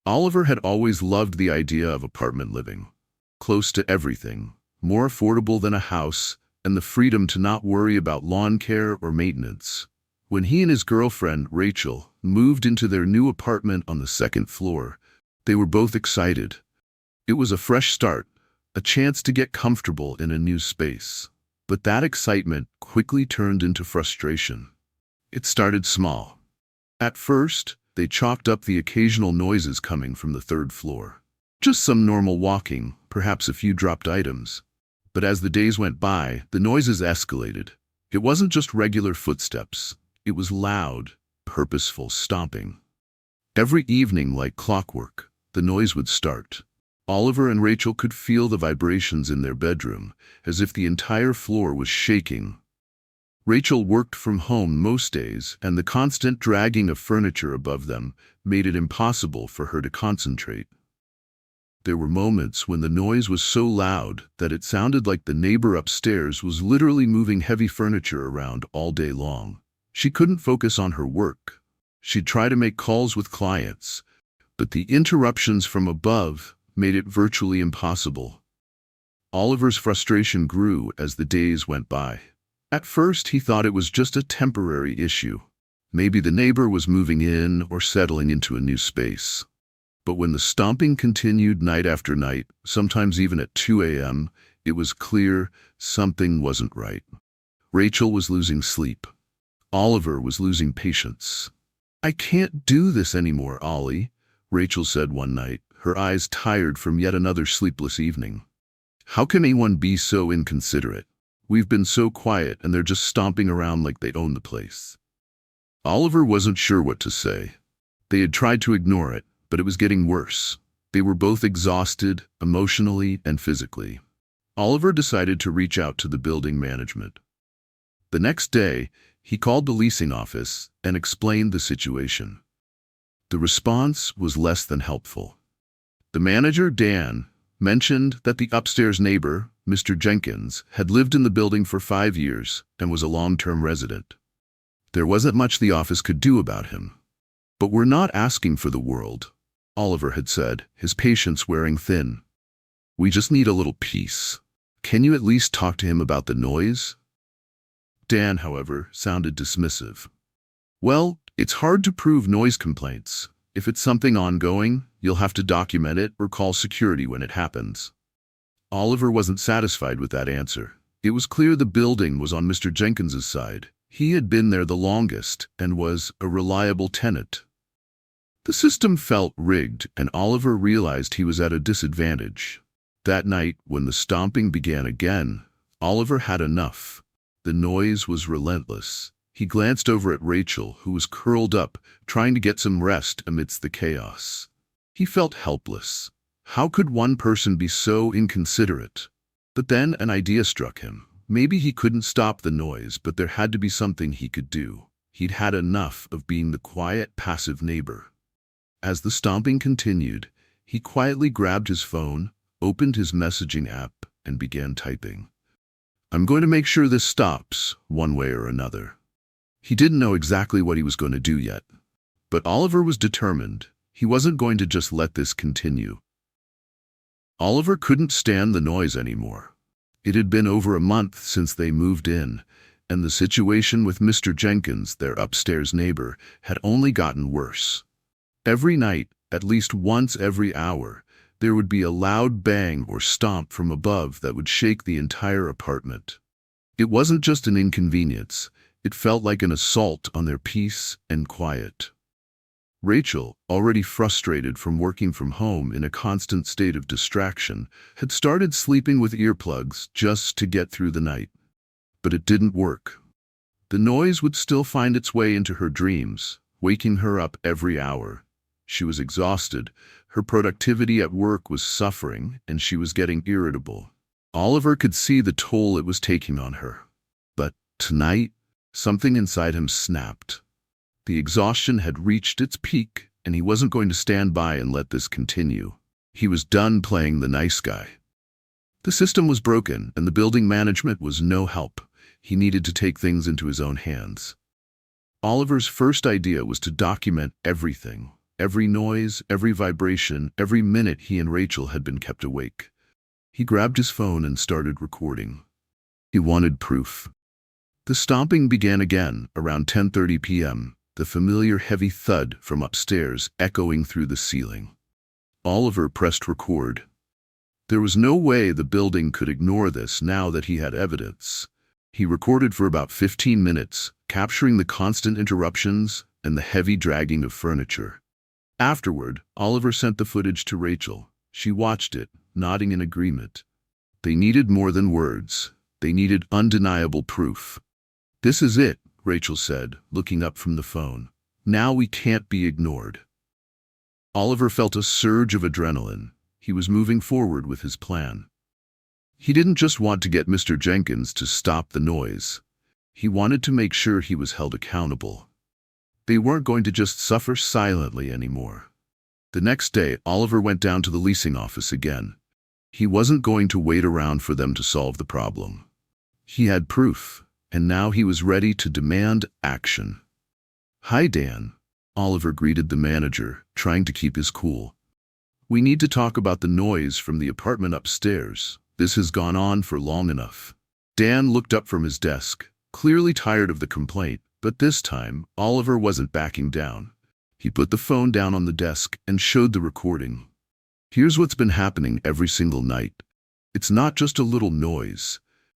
Oliver had always loved the idea of apartment living. Close to everything, more affordable than a house, and the freedom to not worry about lawn care or maintenance. When he and his girlfriend, Rachel, moved into their new apartment on the second floor, they were both excited. It was a fresh start, a chance to get comfortable in a new space. But that excitement quickly turned into frustration. It started small. At first, they chalked up the occasional noises coming from the third floor. Just some normal walking, perhaps a few dropped items. But as the days went by, the noises escalated. It wasn't just regular footsteps. It was loud, purposeful stomping. Every evening, like clockwork, the noise would start. Oliver and Rachel could feel the vibrations in their bedroom, as if the entire floor was shaking. Rachel worked from home most days, and the constant dragging of furniture above them made it impossible for her to concentrate. There were moments when the noise was so loud that it sounded like the neighbor upstairs was literally moving heavy furniture around all day long. She couldn't focus on her work. She'd try to make calls with clients, but the interruptions from above made it virtually impossible. Oliver's frustration grew as the days went by. At first, he thought it was just a temporary issue. Maybe the neighbor was moving in or settling into a new space. But when the stomping continued night after night, sometimes even at 2 a.m., it was clear something wasn't right. Rachel was losing sleep. Oliver was losing patience. "I can't do this anymore, Ollie," Rachel said one night, her eyes tired from yet another sleepless evening. "How can anyone be so inconsiderate? We've been so quiet and they're just stomping around like they own the place." Oliver wasn't sure what to say. They had tried to ignore it, but it was getting worse. They were both exhausted, emotionally and physically. Oliver decided to reach out to the building management. The next day, he called the leasing office and explained the situation. The response was less than helpful. The manager, Dan, mentioned that the upstairs neighbor, Mr. Jenkins, had lived in the building for 5 years and was a long-term resident. There wasn't much the office could do about him. "But we're not asking for the world," Oliver had said, his patience wearing thin. "We just need a little peace. Can you at least talk to him about the noise?" Dan, however, sounded dismissive. "Well, it's hard to prove noise complaints. If it's something ongoing, you'll have to document it or call security when it happens." Oliver wasn't satisfied with that answer. It was clear the building was on Mr. Jenkins's side. He had been there the longest and was a reliable tenant. The system felt rigged, and Oliver realized he was at a disadvantage. That night, when the stomping began again, Oliver had enough. The noise was relentless. He glanced over at Rachel, who was curled up, trying to get some rest amidst the chaos. He felt helpless. How could one person be so inconsiderate? But then an idea struck him. Maybe he couldn't stop the noise, but there had to be something he could do. He'd had enough of being the quiet, passive neighbor. As the stomping continued, he quietly grabbed his phone, opened his messaging app, and began typing. "I'm going to make sure this stops, one way or another." He didn't know exactly what he was going to do yet. But Oliver was determined. He wasn't going to just let this continue. Oliver couldn't stand the noise anymore. It had been over a month since they moved in, and the situation with Mr. Jenkins, their upstairs neighbor, had only gotten worse. Every night, at least once every hour, there would be a loud bang or stomp from above that would shake the entire apartment. It wasn't just an inconvenience. It felt like an assault on their peace and quiet. Rachel, already frustrated from working from home in a constant state of distraction, had started sleeping with earplugs just to get through the night. But it didn't work. The noise would still find its way into her dreams, waking her up every hour. She was exhausted, her productivity at work was suffering, and she was getting irritable. Oliver could see the toll it was taking on her. But tonight, something inside him snapped. The exhaustion had reached its peak, and he wasn't going to stand by and let this continue. He was done playing the nice guy. The system was broken, and the building management was no help. He needed to take things into his own hands. Oliver's first idea was to document everything. every noise, every vibration, every minute he and Rachel had been kept awake. He grabbed his phone and started recording. He wanted proof. The stomping began again, around 10:30 p.m., the familiar heavy thud from upstairs echoing through the ceiling. Oliver pressed record. There was no way the building could ignore this now that he had evidence. He recorded for about 15 minutes, capturing the constant interruptions and the heavy dragging of furniture. Afterward, Oliver sent the footage to Rachel. She watched it, nodding in agreement. They needed more than words. They needed undeniable proof. "This is it," Rachel said, looking up from the phone. "Now we can't be ignored." Oliver felt a surge of adrenaline. He was moving forward with his plan. He didn't just want to get Mr. Jenkins to stop the noise. He wanted to make sure he was held accountable. They weren't going to just suffer silently anymore. The next day, Oliver went down to the leasing office again. He wasn't going to wait around for them to solve the problem. He had proof, and now he was ready to demand action. "Hi, Dan," Oliver greeted the manager, trying to keep his cool. "We need to talk about the noise from the apartment upstairs. This has gone on for long enough." Dan looked up from his desk, clearly tired of the complaint, but this time, Oliver wasn't backing down. He put the phone down on the desk and showed the recording. "Here's what's been happening every single night. It's not just a little noise.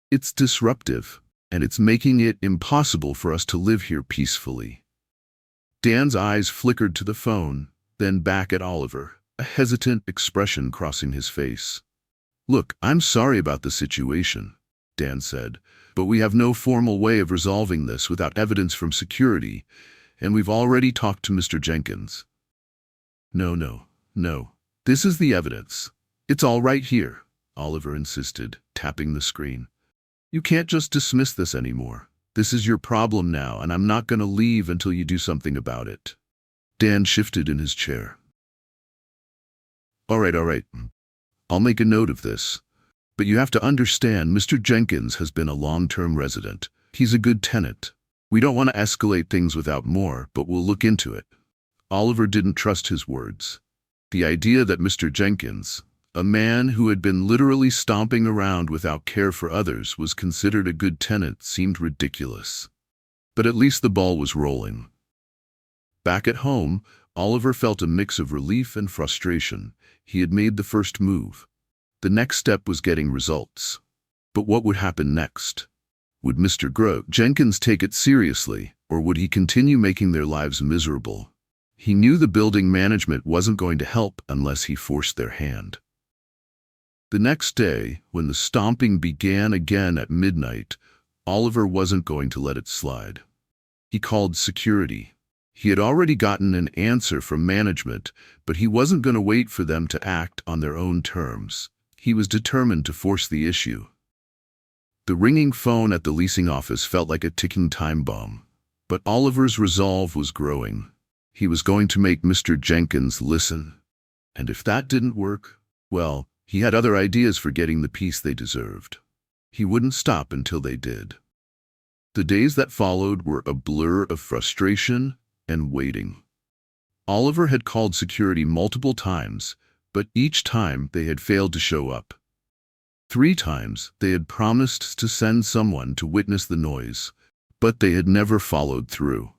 It's disruptive, and it's making it impossible for us to live here peacefully." Dan's eyes flickered to the phone, then back at Oliver, a hesitant expression crossing his face. "Look, I'm sorry about the situation," Dan said, "but we have no formal way of resolving this without evidence from security, and we've already talked to Mr. Jenkins." No. This is the evidence. It's all right here," Oliver insisted, tapping the screen. "You can't just dismiss this anymore. This is your problem now, and I'm not going to leave until you do something about it." Dan shifted in his chair. All right. I'll make a note of this. But you have to understand, Mr. Jenkins has been a long-term resident. He's a good tenant. We don't want to escalate things without more, but we'll look into it." Oliver didn't trust his words. The idea that Mr. Jenkins, a man who had been literally stomping around without care for others, was considered a good tenant seemed ridiculous. But at least the ball was rolling. Back at home, Oliver felt a mix of relief and frustration. He had made the first move. The next step was getting results. But what would happen next? Would Mr. Jenkins take it seriously, or would he continue making their lives miserable? He knew the building management wasn't going to help unless he forced their hand. The next day, when the stomping began again at midnight, Oliver wasn't going to let it slide. He called security. He had already gotten an answer from management, but he wasn't going to wait for them to act on their own terms. He was determined to force the issue. The ringing phone at the leasing office felt like a ticking time bomb, but Oliver's resolve was growing. He was going to make Mr. Jenkins listen. And if that didn't work, well, he had other ideas for getting the peace they deserved. He wouldn't stop until they did. The days that followed were a blur of frustration and waiting. Oliver had called security multiple times, but each time they had failed to show up. 3 times they had promised to send someone to witness the noise, but they had never followed through.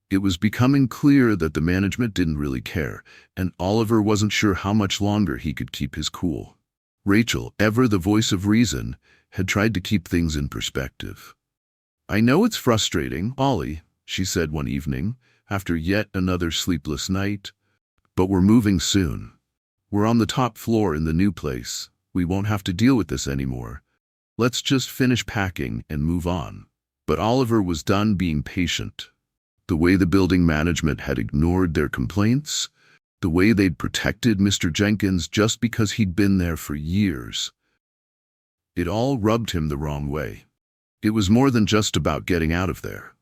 It was becoming clear that the management didn't really care, and Oliver wasn't sure how much longer he could keep his cool. Rachel, ever the voice of reason, had tried to keep things in perspective. "I know it's frustrating, Ollie," she said one evening, after yet another sleepless night, "but we're moving soon. We're on the top floor in the new place. We won't have to deal with this anymore. Let's just finish packing and move on." But Oliver was done being patient. The way the building management had ignored their complaints, the way they'd protected Mr. Jenkins just because he'd been there for years. It all rubbed him the wrong way. It was more than just about getting out of there.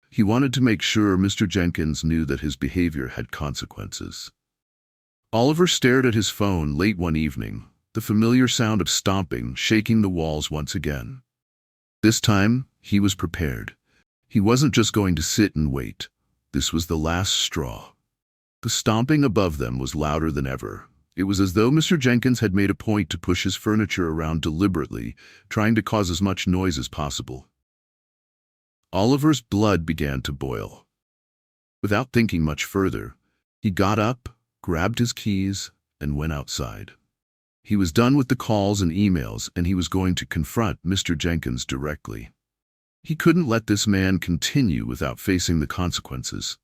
He wanted to make sure Mr. Jenkins knew that his behavior had consequences. Oliver stared at his phone late one evening, the familiar sound of stomping shaking the walls once again. This time, he was prepared. He wasn't just going to sit and wait. This was the last straw. The stomping above them was louder than ever. It was as though Mr. Jenkins had made a point to push his furniture around deliberately, trying to cause as much noise as possible. Oliver's blood began to boil. Without thinking much further, he got up, grabbed his keys, and went outside. He was done with the calls and emails, and he was going to confront Mr. Jenkins directly. He couldn't let this man continue without facing the consequences.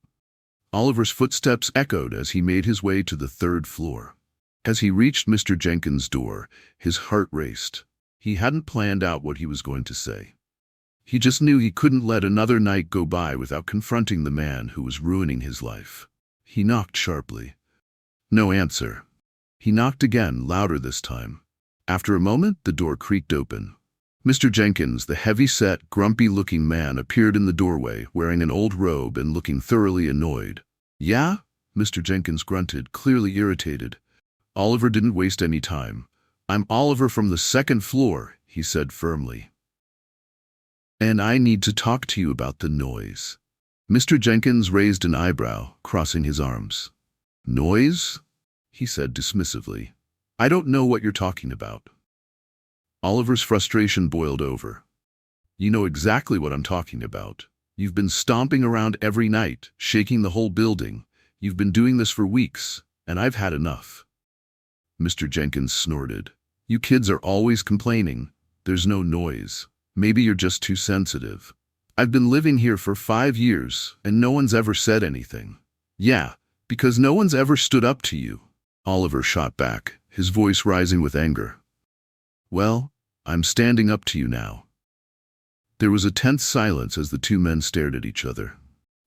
Oliver's footsteps echoed as he made his way to the third floor. As he reached Mr. Jenkins' door, his heart raced. He hadn't planned out what he was going to say. He just knew he couldn't let another night go by without confronting the man who was ruining his life. He knocked sharply. No answer. He knocked again, louder this time. After a moment, the door creaked open. Mr. Jenkins, the heavy-set, grumpy-looking man, appeared in the doorway, wearing an old robe and looking thoroughly annoyed. "Yeah?" Mr. Jenkins grunted, clearly irritated. Oliver didn't waste any time. "I'm Oliver from the second floor," he said firmly. "And I need to talk to you about the noise." Mr. Jenkins raised an eyebrow, crossing his arms. "Noise?" he said dismissively. "I don't know what you're talking about." Oliver's frustration boiled over. "You know exactly what I'm talking about. You've been stomping around every night, shaking the whole building. You've been doing this for weeks, and I've had enough." Mr. Jenkins snorted. "You kids are always complaining. There's no noise. Maybe you're just too sensitive. I've been living here for 5 years, and no one's ever said anything." "Yeah, because no one's ever stood up to you," Oliver shot back, his voice rising with anger. "Well, I'm standing up to you now." There was a tense silence as the two men stared at each other.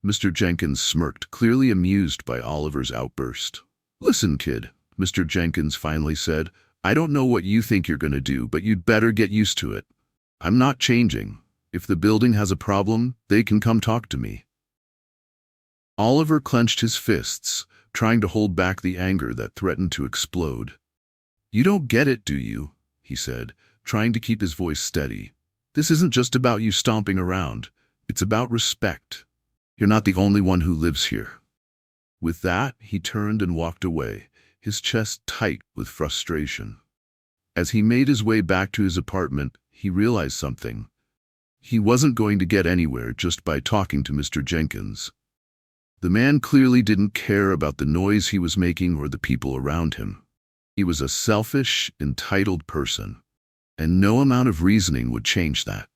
Mr. Jenkins smirked, clearly amused by Oliver's outburst. "Listen, kid," Mr. Jenkins finally said, "I don't know what you think you're going to do, but you'd better get used to it. I'm not changing. If the building has a problem, they can come talk to me." Oliver clenched his fists, trying to hold back the anger that threatened to explode. "You don't get it, do you?" he said, trying to keep his voice steady. "This isn't just about you stomping around. It's about respect. You're not the only one who lives here." With that, he turned and walked away, his chest tight with frustration. As he made his way back to his apartment, he realized something. He wasn't going to get anywhere just by talking to Mr. Jenkins. The man clearly didn't care about the noise he was making or the people around him. He was a selfish, entitled person, and no amount of reasoning would change that.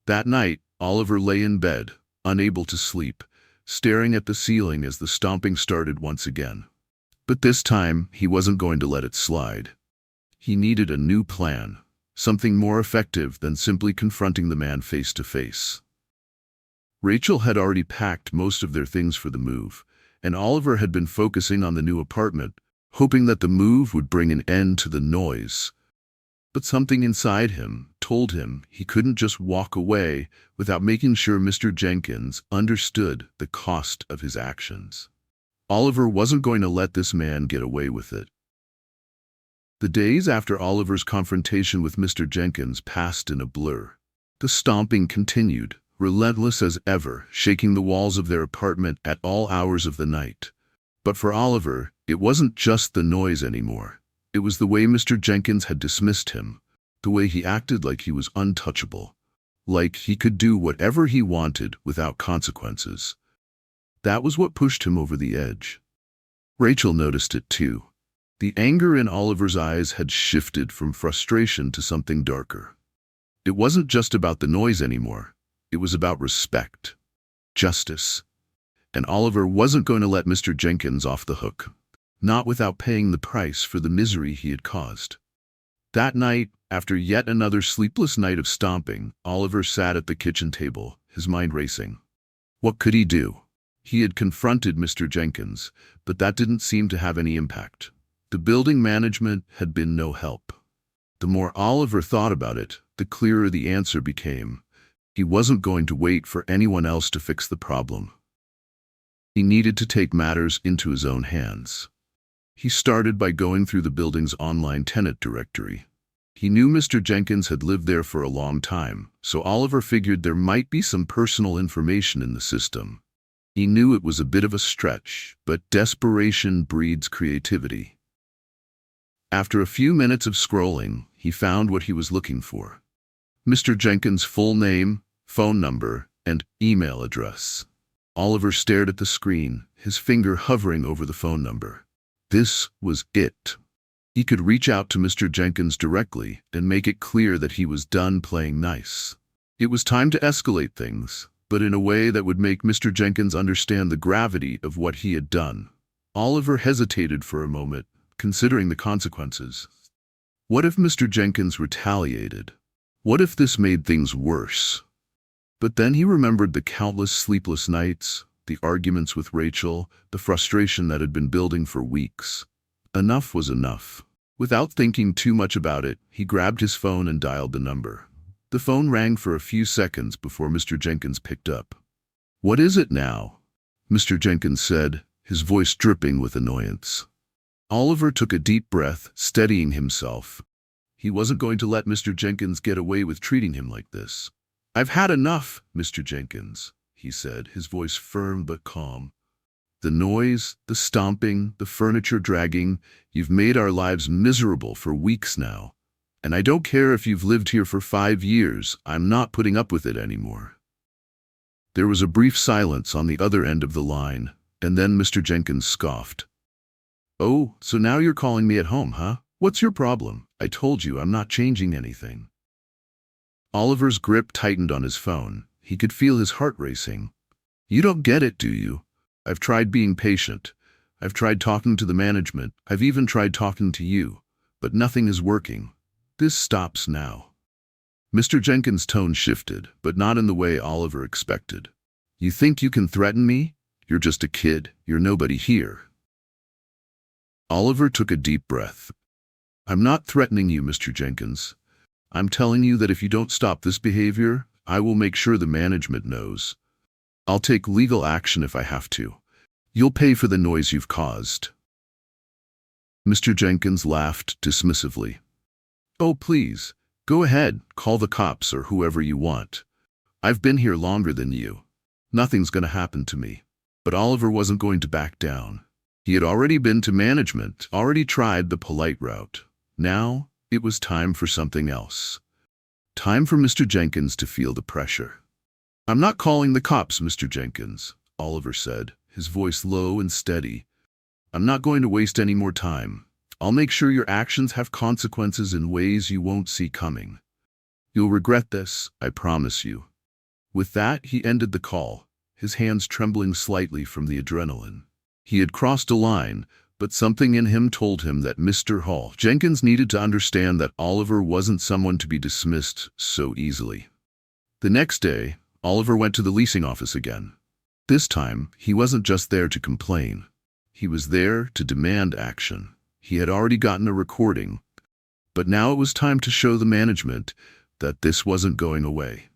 That night, Oliver lay in bed, unable to sleep, staring at the ceiling as the stomping started once again. But this time, he wasn't going to let it slide. He needed a new plan, something more effective than simply confronting the man face to face. Rachel had already packed most of their things for the move, and Oliver had been focusing on the new apartment, hoping that the move would bring an end to the noise. But something inside him told him he couldn't just walk away without making sure Mr. Jenkins understood the cost of his actions. Oliver wasn't going to let this man get away with it. The days after Oliver's confrontation with Mr. Jenkins passed in a blur. The stomping continued, relentless as ever, shaking the walls of their apartment at all hours of the night. But for Oliver, it wasn't just the noise anymore. It was the way Mr. Jenkins had dismissed him, the way he acted like he was untouchable, like he could do whatever he wanted without consequences. That was what pushed him over the edge. Rachel noticed it too. The anger in Oliver's eyes had shifted from frustration to something darker. It wasn't just about the noise anymore. It was about respect, justice. And Oliver wasn't going to let Mr. Jenkins off the hook, not without paying the price for the misery he had caused. That night, after yet another sleepless night of stomping, Oliver sat at the kitchen table, his mind racing. What could he do? He had confronted Mr. Jenkins, but that didn't seem to have any impact. The building management had been no help. The more Oliver thought about it, the clearer the answer became. He wasn't going to wait for anyone else to fix the problem. He needed to take matters into his own hands. He started by going through the building's online tenant directory. He knew Mr. Jenkins had lived there for a long time, so Oliver figured there might be some personal information in the system. He knew it was a bit of a stretch, but desperation breeds creativity. After a few minutes of scrolling, he found what he was looking for. Mr. Jenkins' full name, phone number, and email address. Oliver stared at the screen, his finger hovering over the phone number. This was it. He could reach out to Mr. Jenkins directly and make it clear that he was done playing nice. It was time to escalate things, but in a way that would make Mr. Jenkins understand the gravity of what he had done. Oliver hesitated for a moment, considering the consequences. What if Mr. Jenkins retaliated? What if this made things worse? But then he remembered the countless sleepless nights, the arguments with Rachel, the frustration that had been building for weeks. Enough was enough. Without thinking too much about it, he grabbed his phone and dialed the number. The phone rang for a few seconds before Mr. Jenkins picked up. "What is it now?" Mr. Jenkins said, his voice dripping with annoyance. Oliver took a deep breath, steadying himself. He wasn't going to let Mr. Jenkins get away with treating him like this. "I've had enough, Mr. Jenkins," he said, his voice firm but calm. "The noise, the stomping, the furniture dragging, you've made our lives miserable for weeks now. And I don't care if you've lived here for 5 years, I'm not putting up with it anymore." There was a brief silence on the other end of the line, and then Mr. Jenkins scoffed. "Oh, so now you're calling me at home, huh? What's your problem? I told you I'm not changing anything." Oliver's grip tightened on his phone. He could feel his heart racing. "You don't get it, do you? I've tried being patient. I've tried talking to the management. I've even tried talking to you. But nothing is working. This stops now." Mr. Jenkins' tone shifted, but not in the way Oliver expected. "You think you can threaten me? You're just a kid. You're nobody here." Oliver took a deep breath. "I'm not threatening you, Mr. Jenkins. I'm telling you that if you don't stop this behavior, I will make sure the management knows. I'll take legal action if I have to. You'll pay for the noise you've caused." Mr. Jenkins laughed dismissively. "Oh, please, go ahead, call the cops or whoever you want. I've been here longer than you. Nothing's going to happen to me." But Oliver wasn't going to back down. He had already been to management, already tried the polite route. Now, it was time for something else. Time for Mr. Jenkins to feel the pressure. "I'm not calling the cops, Mr. Jenkins," Oliver said, his voice low and steady. "I'm not going to waste any more time. I'll make sure your actions have consequences in ways you won't see coming. You'll regret this, I promise you." With that, he ended the call, his hands trembling slightly from the adrenaline. He had crossed a line, but something in him told him that Mr. Jenkins needed to understand that Oliver wasn't someone to be dismissed so easily. The next day, Oliver went to the leasing office again. This time, he wasn't just there to complain. He was there to demand action. He had already gotten a recording, but now it was time to show the management that this wasn't going away.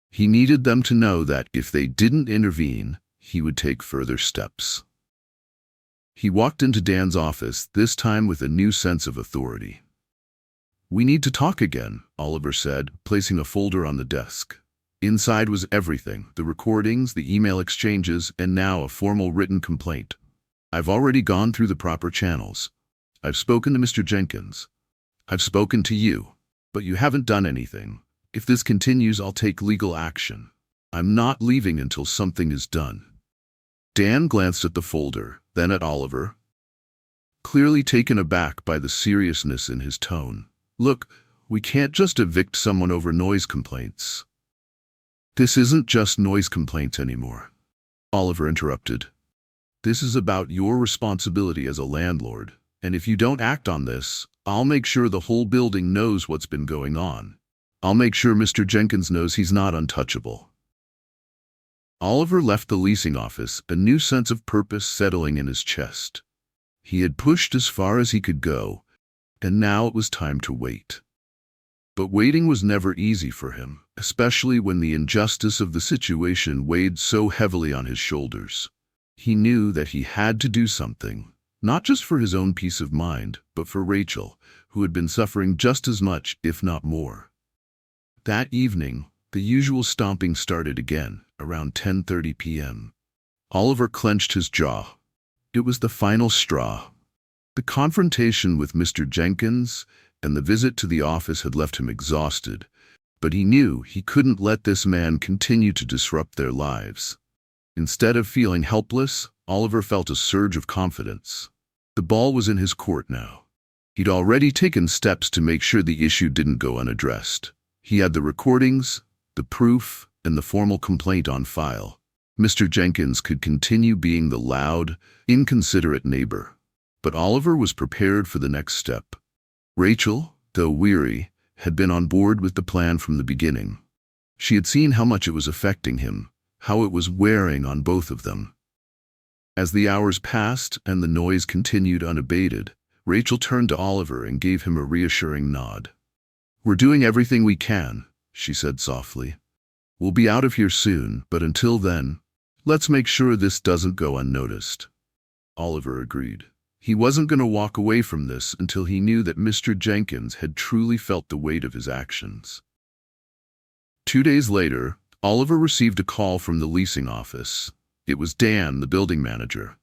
He needed them to know that if they didn't intervene, he would take further steps. He walked into Dan's office, this time with a new sense of authority. "We need to talk again," Oliver said, placing a folder on the desk. Inside was everything, the recordings, the email exchanges, and now a formal written complaint. "I've already gone through the proper channels. I've spoken to Mr. Jenkins. I've spoken to you, but you haven't done anything. If this continues, I'll take legal action. I'm not leaving until something is done." Dan glanced at the folder, then at Oliver, clearly taken aback by the seriousness in his tone. "Look, we can't just evict someone over noise complaints." "This isn't just noise complaints anymore," Oliver interrupted. "This is about your responsibility as a landlord. And if you don't act on this, I'll make sure the whole building knows what's been going on. I'll make sure Mr. Jenkins knows he's not untouchable." Oliver left the leasing office, a new sense of purpose settling in his chest. He had pushed as far as he could go, and now it was time to wait. But waiting was never easy for him, especially when the injustice of the situation weighed so heavily on his shoulders. He knew that he had to do something. Not just for his own peace of mind, but for Rachel, who had been suffering just as much, if not more. That evening, the usual stomping started again, around 10:30 p.m. Oliver clenched his jaw. It was the final straw. The confrontation with Mr. Jenkins and the visit to the office had left him exhausted, but he knew he couldn't let this man continue to disrupt their lives. Instead of feeling helpless, Oliver felt a surge of confidence. The ball was in his court now. He'd already taken steps to make sure the issue didn't go unaddressed. He had the recordings, the proof, and the formal complaint on file. Mr. Jenkins could continue being the loud, inconsiderate neighbor. But Oliver was prepared for the next step. Rachel, though weary, had been on board with the plan from the beginning. She had seen how much it was affecting him, how it was wearing on both of them. As the hours passed and the noise continued unabated, Rachel turned to Oliver and gave him a reassuring nod. "We're doing everything we can," she said softly. "We'll be out of here soon, but until then, let's make sure this doesn't go unnoticed." Oliver agreed. He wasn't going to walk away from this until he knew that Mr. Jenkins had truly felt the weight of his actions. 2 days later, Oliver received a call from the leasing office. It was Dan, the building manager.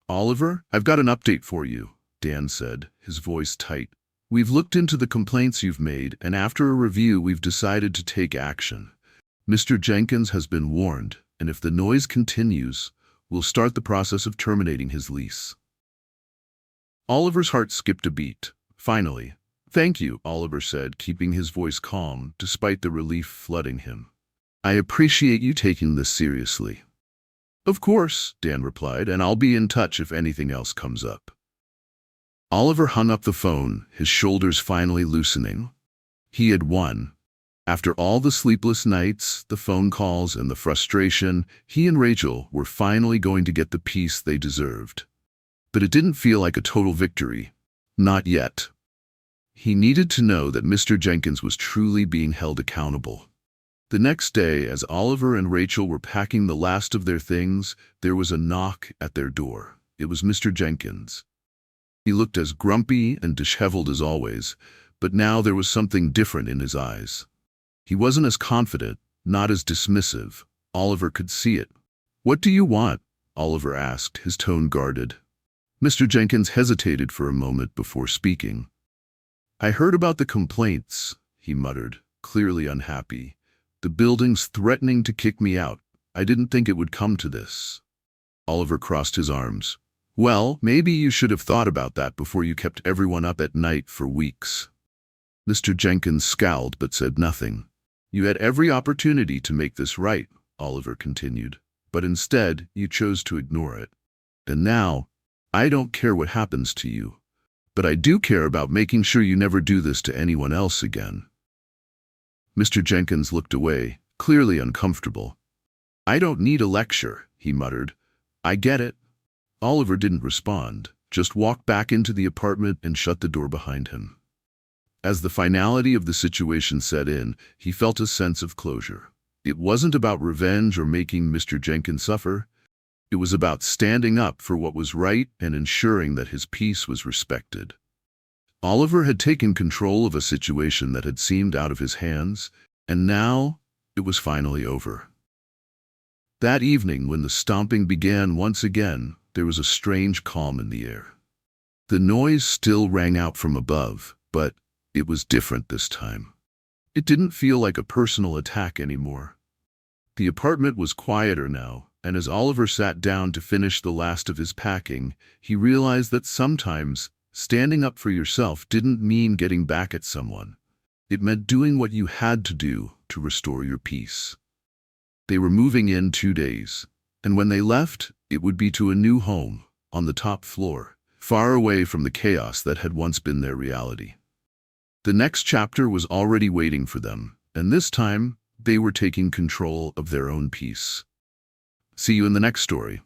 "Oliver, I've got an update for you," Dan said, his voice tight. "We've looked into the complaints you've made, and after a review, we've decided to take action. Mr. Jenkins has been warned, and if the noise continues, we'll start the process of terminating his lease." Oliver's heart skipped a beat. Finally, "Thank you," Oliver said, keeping his voice calm despite the relief flooding him. "I appreciate you taking this seriously." "Of course," Dan replied, "and I'll be in touch if anything else comes up." Oliver hung up the phone, his shoulders finally loosening. He had won. After all the sleepless nights, the phone calls, and the frustration, he and Rachel were finally going to get the peace they deserved. But it didn't feel like a total victory. Not yet. He needed to know that Mr. Jenkins was truly being held accountable. The next day, as Oliver and Rachel were packing the last of their things, there was a knock at their door. It was Mr. Jenkins. He looked as grumpy and disheveled as always, but now there was something different in his eyes. He wasn't as confident, not as dismissive. Oliver could see it. "What do you want?" Oliver asked, his tone guarded. Mr. Jenkins hesitated for a moment before speaking. "I heard about the complaints," he muttered, clearly unhappy. "The building's threatening to kick me out. I didn't think it would come to this." Oliver crossed his arms. "Well, maybe you should have thought about that before you kept everyone up at night for weeks." Mr. Jenkins scowled but said nothing. "You had every opportunity to make this right," Oliver continued, "but instead you chose to ignore it. And now, I don't care what happens to you, but I do care about making sure you never do this to anyone else again." Mr. Jenkins looked away, clearly uncomfortable. "I don't need a lecture," he muttered. "I get it." Oliver didn't respond, just walked back into the apartment and shut the door behind him. As the finality of the situation set in, he felt a sense of closure. It wasn't about revenge or making Mr. Jenkins suffer. It was about standing up for what was right and ensuring that his peace was respected. Oliver had taken control of a situation that had seemed out of his hands, and now it was finally over. That evening, when the stomping began once again, there was a strange calm in the air. The noise still rang out from above, but it was different this time. It didn't feel like a personal attack anymore. The apartment was quieter now, and as Oliver sat down to finish the last of his packing, he realized that sometimes standing up for yourself didn't mean getting back at someone. It meant doing what you had to do to restore your peace. They were moving in 2 days, and when they left, it would be to a new home, on the top floor, far away from the chaos that had once been their reality. The next chapter was already waiting for them, and this time, they were taking control of their own peace. See you in the next story.